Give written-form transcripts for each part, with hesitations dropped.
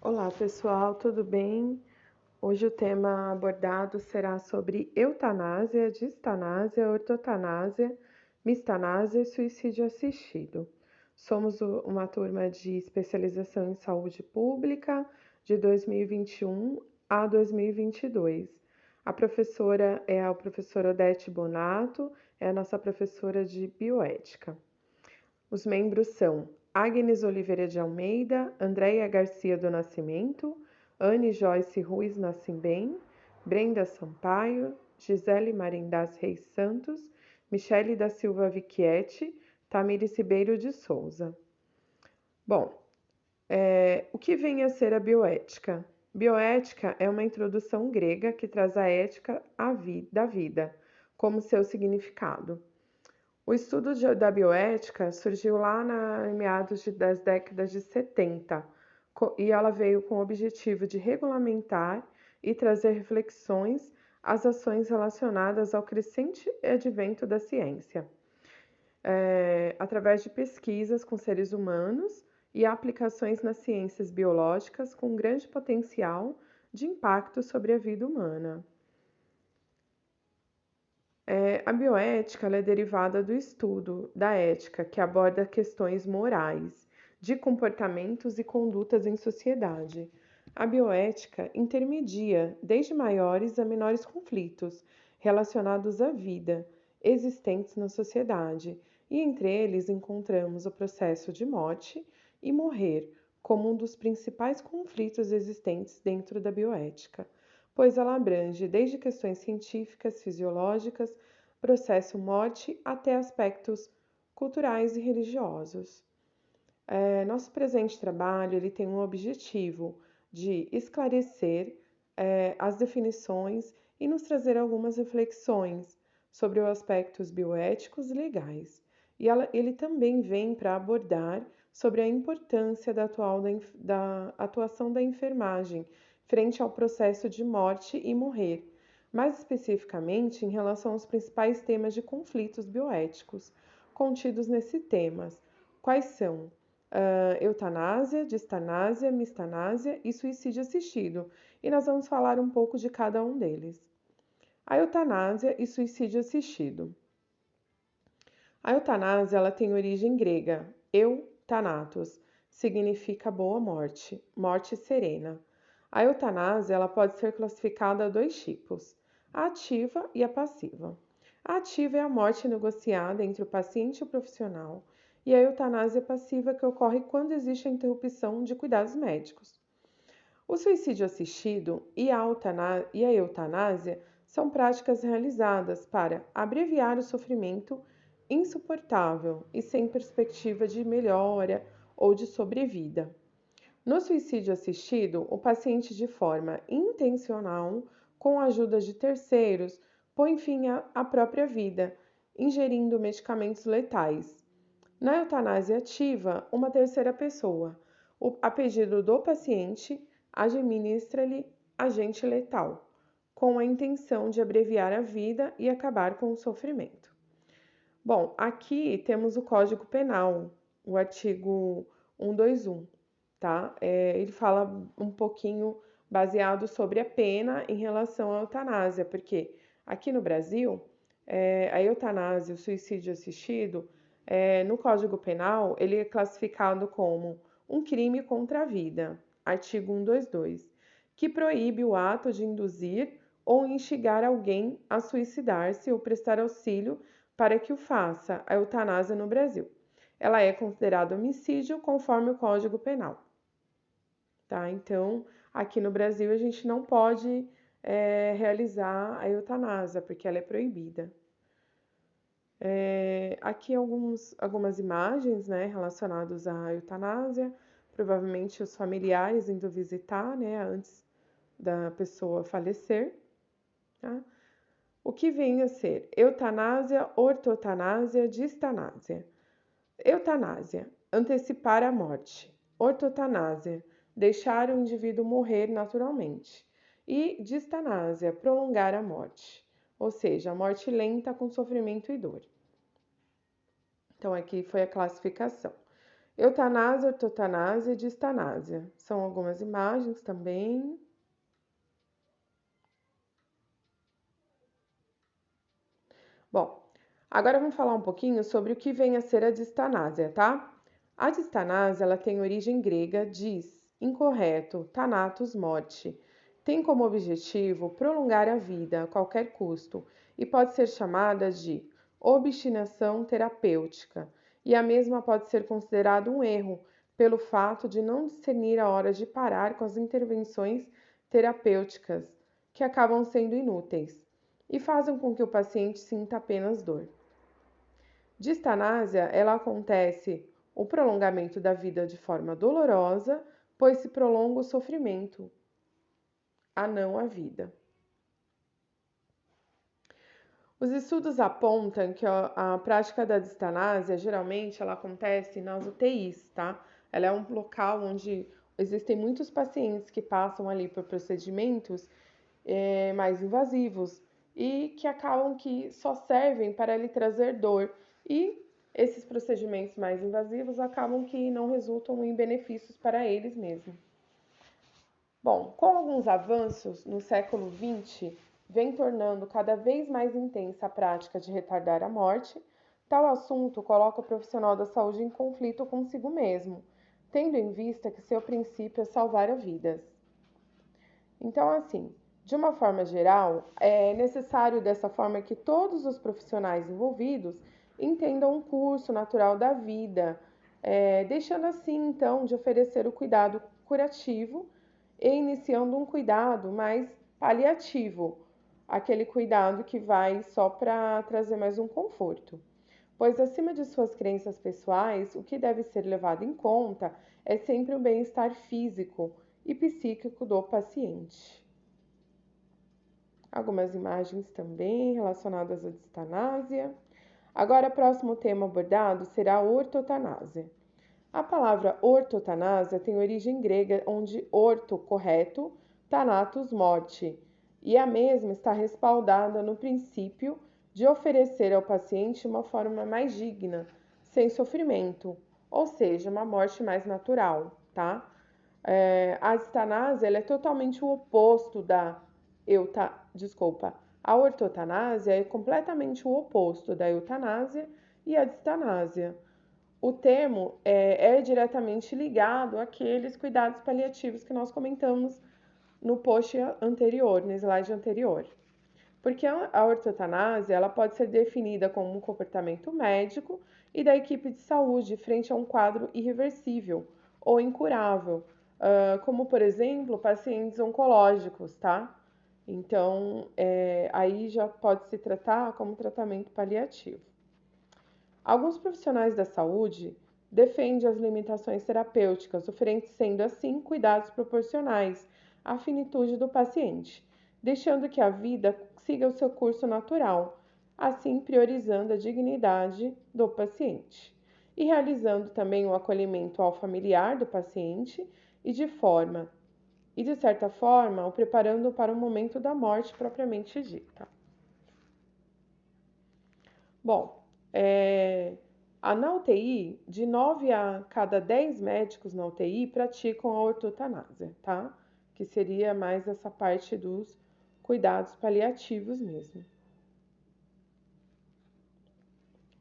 Olá pessoal, tudo bem? Hoje o tema abordado será sobre eutanásia, distanásia, ortotanásia, mistanásia e suicídio assistido. Somos uma turma de especialização em saúde pública de 2021 a 2022. A professora é a professora Odete Bonato, é a nossa professora de bioética. Os membros são Agnes Oliveira de Almeida, Andréia Garcia do Nascimento, Anne Joyce Ruiz Nascimbem, Brenda Sampaio, Gisele Marindás Reis Santos, Michele da Silva Vicchietti, Tamires Ribeiro de Souza. Bom, o que vem a ser a bioética? Bioética é uma introdução grega que traz a ética da vida, como seu significado. O estudo da bioética surgiu lá em meados das décadas de 70 e ela veio com o objetivo de regulamentar e trazer reflexões às ações relacionadas ao crescente advento da ciência, através de pesquisas com seres humanos e aplicações nas ciências biológicas com grande potencial de impacto sobre a vida humana. A bioética ela é derivada do estudo da ética, que aborda questões morais, de comportamentos e condutas em sociedade. A bioética intermedia desde maiores a menores conflitos relacionados à vida existentes na sociedade, e entre eles encontramos o processo de morte e morrer como um dos principais conflitos existentes dentro da bioética, pois ela abrange desde questões científicas, fisiológicas, processo morte, até aspectos culturais e religiosos. Nosso presente trabalho ele tem um objetivo de esclarecer as definições e nos trazer algumas reflexões sobre os aspectos bioéticos e legais. E ele também vem para abordar sobre a importância da atuação da enfermagem frente ao processo de morte e morrer, mais especificamente em relação aos principais temas de conflitos bioéticos contidos nesse temas. Quais são? Eutanásia, distanásia, mistanásia e suicídio assistido. E nós vamos falar um pouco de cada um deles. A eutanásia e suicídio assistido. A eutanásia ela tem origem grega, eutanatos, significa boa morte, morte serena. A eutanásia ela pode ser classificada a dois tipos, a ativa e a passiva. A ativa é a morte negociada entre o paciente e o profissional, e a eutanásia passiva que ocorre quando existe a interrupção de cuidados médicos. O suicídio assistido e a eutanásia são práticas realizadas para abreviar o sofrimento insuportável e sem perspectiva de melhora ou de sobrevida. No suicídio assistido, o paciente, de forma intencional, com a ajuda de terceiros, põe fim à própria vida, ingerindo medicamentos letais. Na eutanásia ativa, uma terceira pessoa, a pedido do paciente, administra-lhe agente letal, com a intenção de abreviar a vida e acabar com o sofrimento. Bom, aqui temos o Código Penal, o artigo 121, tá? Ele fala um pouquinho baseado sobre a pena em relação à eutanásia, porque aqui no Brasil, a eutanásia, o suicídio assistido, no Código Penal, ele é classificado como um crime contra a vida, artigo 122, que proíbe o ato de induzir ou instigar alguém a suicidar-se ou prestar auxílio para que o faça, a eutanásia no Brasil. Ela é considerada homicídio conforme o Código Penal. Tá? Então, aqui no Brasil a gente não pode realizar a eutanásia, porque ela é proibida. Aqui algumas imagens, né, relacionadas à eutanásia, provavelmente os familiares indo visitar, né, antes da pessoa falecer. Tá? O que vem a ser eutanásia, ortotanásia, distanásia. Eutanásia, antecipar a morte. Ortotanásia, deixar o indivíduo morrer naturalmente. E distanásia, prolongar a morte, ou seja, a morte lenta com sofrimento e dor. Então, aqui foi a classificação. Eutanásia, ortotanásia e distanásia. São algumas imagens também. Bom, agora vamos falar um pouquinho sobre o que vem a ser a distanásia, tá? A distanásia, ela tem origem grega, dis, incorreto, thanatos, morte. Tem como objetivo prolongar a vida a qualquer custo e pode ser chamada de obstinação terapêutica. E a mesma pode ser considerada um erro pelo fato de não discernir a hora de parar com as intervenções terapêuticas, que acabam sendo inúteis e fazem com que o paciente sinta apenas dor. Distanásia, ela acontece o prolongamento da vida de forma dolorosa, pois se prolonga o sofrimento, a não a vida. Os estudos apontam que a prática da distanásia, geralmente, ela acontece nas UTIs, tá? Ela é um local onde existem muitos pacientes que passam ali por procedimentos mais invasivos e que acabam que só servem para lhe trazer dor. E esses procedimentos mais invasivos acabam que não resultam em benefícios para eles mesmos. Bom, com alguns avanços no século XX, vem tornando cada vez mais intensa a prática de retardar a morte, tal assunto coloca o profissional da saúde em conflito consigo mesmo, tendo em vista que seu princípio é salvar vidas. Então, assim, de uma forma geral, é necessário dessa forma que todos os profissionais envolvidos entendam o curso natural da vida, deixando assim, então, de oferecer o cuidado curativo e iniciando um cuidado mais paliativo, aquele cuidado que vai só para trazer mais um conforto. Pois, acima de suas crenças pessoais, o que deve ser levado em conta é sempre o bem-estar físico e psíquico do paciente. Algumas imagens também relacionadas à distanásia. Agora, o próximo tema abordado será a ortotanásia. A palavra ortotanásia tem origem grega, onde orto, correto, thanatos, morte, e a mesma está respaldada no princípio de oferecer ao paciente uma forma mais digna, sem sofrimento, ou seja, uma morte mais natural, tá? A distanásia ela é totalmente o oposto da a ortotanásia é completamente o oposto da eutanásia e a distanásia. O termo é diretamente ligado àqueles cuidados paliativos que nós comentamos no post anterior, no slide anterior. Porque a ortotanásia ela pode ser definida como um comportamento médico e da equipe de saúde frente a um quadro irreversível ou incurável, como, por exemplo, pacientes oncológicos, tá? Então, aí já pode se tratar como tratamento paliativo. Alguns profissionais da saúde defendem as limitações terapêuticas, oferecendo assim cuidados proporcionais à finitude do paciente, deixando que a vida siga o seu curso natural, assim priorizando a dignidade do paciente e realizando também o acolhimento ao familiar do paciente e de certa forma o preparando para o momento da morte propriamente dita. Bom, na UTI, de 9 a cada 10 médicos na UTI praticam a ortotanásia, tá? Que seria mais essa parte dos cuidados paliativos mesmo.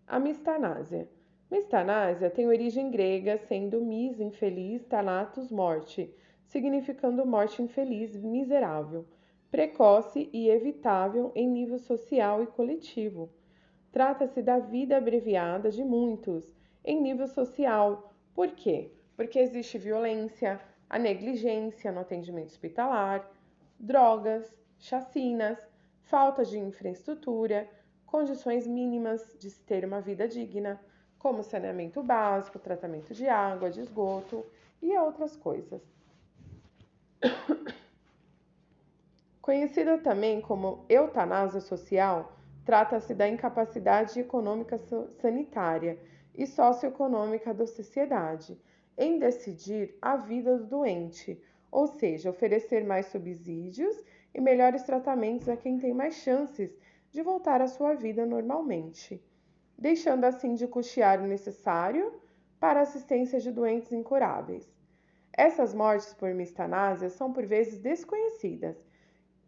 A mistanásia. Mistanásia tem origem grega, sendo mis, infeliz, thanatos, morte, significando morte infeliz, miserável, precoce e evitável em nível social e coletivo. Trata-se da vida abreviada de muitos em nível social. Por quê? Porque existe violência, a negligência no atendimento hospitalar, drogas, chacinas, falta de infraestrutura, condições mínimas de se ter uma vida digna, como saneamento básico, tratamento de água, de esgoto e outras coisas. Conhecida também como eutanásia social, trata-se da incapacidade econômica sanitária e socioeconômica da sociedade em decidir a vida do doente, ou seja, oferecer mais subsídios e melhores tratamentos a quem tem mais chances de voltar à sua vida normalmente, deixando assim de custear o necessário para assistência de doentes incuráveis. Essas mortes por mistanásia são por vezes desconhecidas,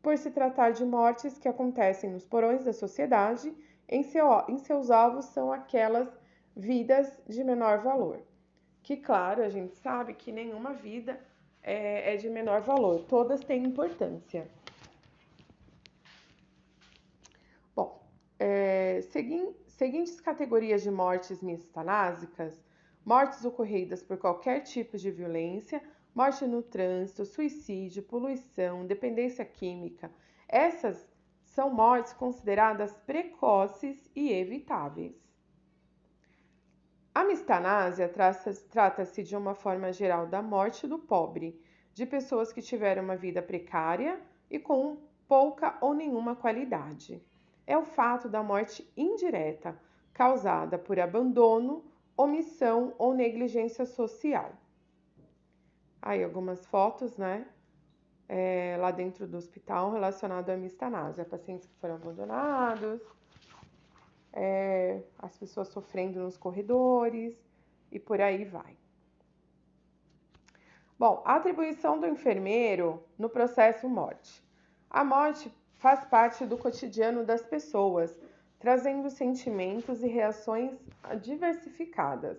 por se tratar de mortes que acontecem nos porões da sociedade, em seus alvos são aquelas vidas de menor valor. Que, claro, a gente sabe que nenhuma vida é de menor valor, todas têm importância. Bom, seguintes categorias de mortes mistanásicas: mortes ocorridas por qualquer tipo de violência, morte no trânsito, suicídio, poluição, dependência química. Essas são mortes consideradas precoces e evitáveis. A mistanásia trata-se de uma forma geral da morte do pobre, de pessoas que tiveram uma vida precária e com pouca ou nenhuma qualidade. É o fato da morte indireta, causada por abandono, omissão ou negligência social. Aí algumas fotos, né? Lá dentro do hospital relacionado à mistanásia, pacientes que foram abandonados, as pessoas sofrendo nos corredores e por aí vai. Bom, a atribuição do enfermeiro no processo morte. A morte faz parte do cotidiano das pessoas, trazendo sentimentos e reações diversificadas.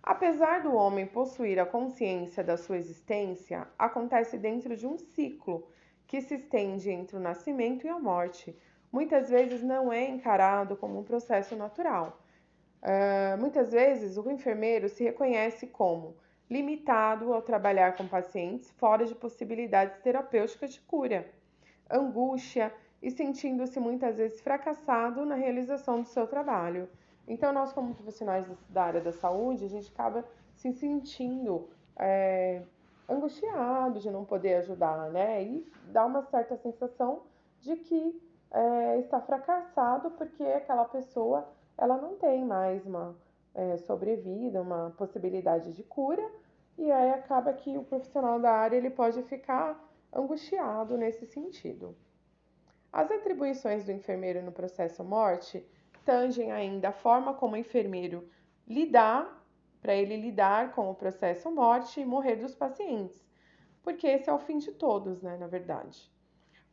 Apesar do homem possuir a consciência da sua existência, acontece dentro de um ciclo que se estende entre o nascimento e a morte. Muitas vezes não é encarado como um processo natural. Muitas vezes o enfermeiro se reconhece como limitado ao trabalhar com pacientes fora de possibilidades terapêuticas de cura, angústia e sentindo-se muitas vezes fracassado na realização do seu trabalho. Então, nós como profissionais da área da saúde, a gente acaba se sentindo angustiado de não poder ajudar, né? E dá uma certa sensação de que está fracassado porque aquela pessoa ela não tem mais uma sobrevida, uma possibilidade de cura, e aí acaba que o profissional da área ele pode ficar angustiado nesse sentido. As atribuições do enfermeiro no processo morte tangem ainda a forma como o enfermeiro para ele lidar com o processo morte e morrer dos pacientes, porque esse é o fim de todos, né, na verdade.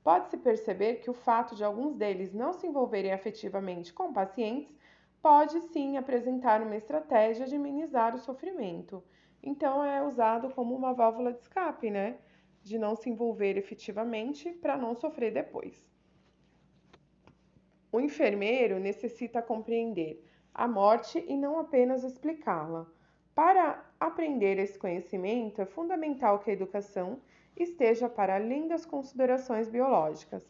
Pode-se perceber que o fato de alguns deles não se envolverem afetivamente com pacientes pode sim apresentar uma estratégia de minimizar o sofrimento. Então é usado como uma válvula de escape, né? De não se envolver efetivamente para não sofrer depois. O enfermeiro necessita compreender a morte e não apenas explicá-la. Para aprender esse conhecimento, é fundamental que a educação esteja para além das considerações biológicas.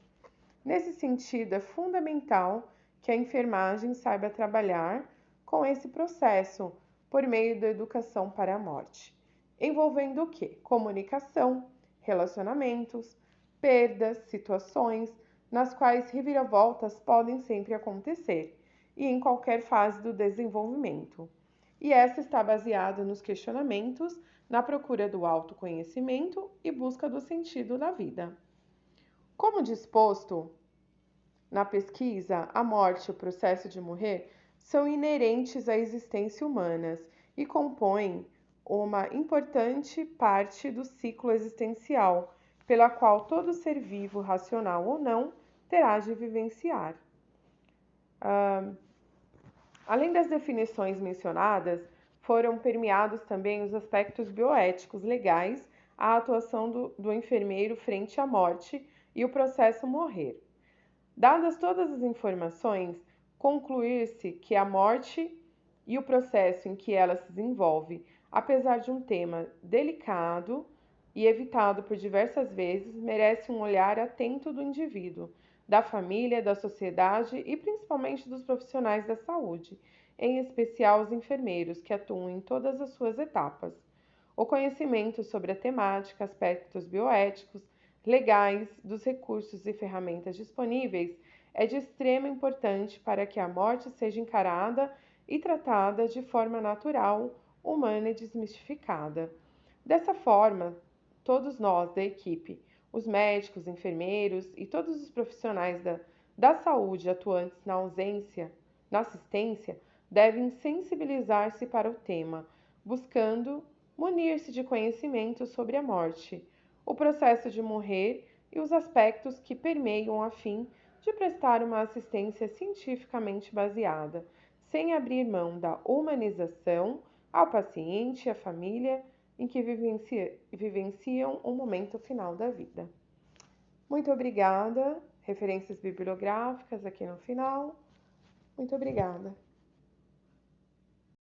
Nesse sentido, é fundamental que a enfermagem saiba trabalhar com esse processo por meio da educação para a morte, envolvendo o quê? Comunicação, relacionamentos, perdas, situações nas quais reviravoltas podem sempre acontecer e em qualquer fase do desenvolvimento. E essa está baseada nos questionamentos, na procura do autoconhecimento e busca do sentido da vida. Como disposto na pesquisa, a morte e o processo de morrer são inerentes à existência humana e compõem uma importante parte do ciclo existencial, pela qual todo ser vivo, racional ou não, terá de vivenciar. Além das definições mencionadas, foram permeados também os aspectos bioéticos legais à atuação do enfermeiro frente à morte e o processo morrer. Dadas todas as informações, concluir-se que a morte e o processo em que ela se desenvolve, apesar de um tema delicado e evitado por diversas vezes, merece um olhar atento do indivíduo, da família, da sociedade e principalmente dos profissionais da saúde, em especial os enfermeiros, que atuam em todas as suas etapas. O conhecimento sobre a temática, aspectos bioéticos, legais, dos recursos e ferramentas disponíveis é de extrema importância para que a morte seja encarada e tratada de forma natural, humana e desmistificada. Dessa forma, todos nós da equipe, os médicos, enfermeiros e todos os profissionais da saúde atuantes na assistência, devem sensibilizar-se para o tema, buscando munir-se de conhecimento sobre a morte, o processo de morrer e os aspectos que permeiam a fim de prestar uma assistência cientificamente baseada, sem abrir mão da humanização ao paciente e à família em que vivenciam o momento final da vida. Muito obrigada. Referências bibliográficas aqui no final. Muito obrigada.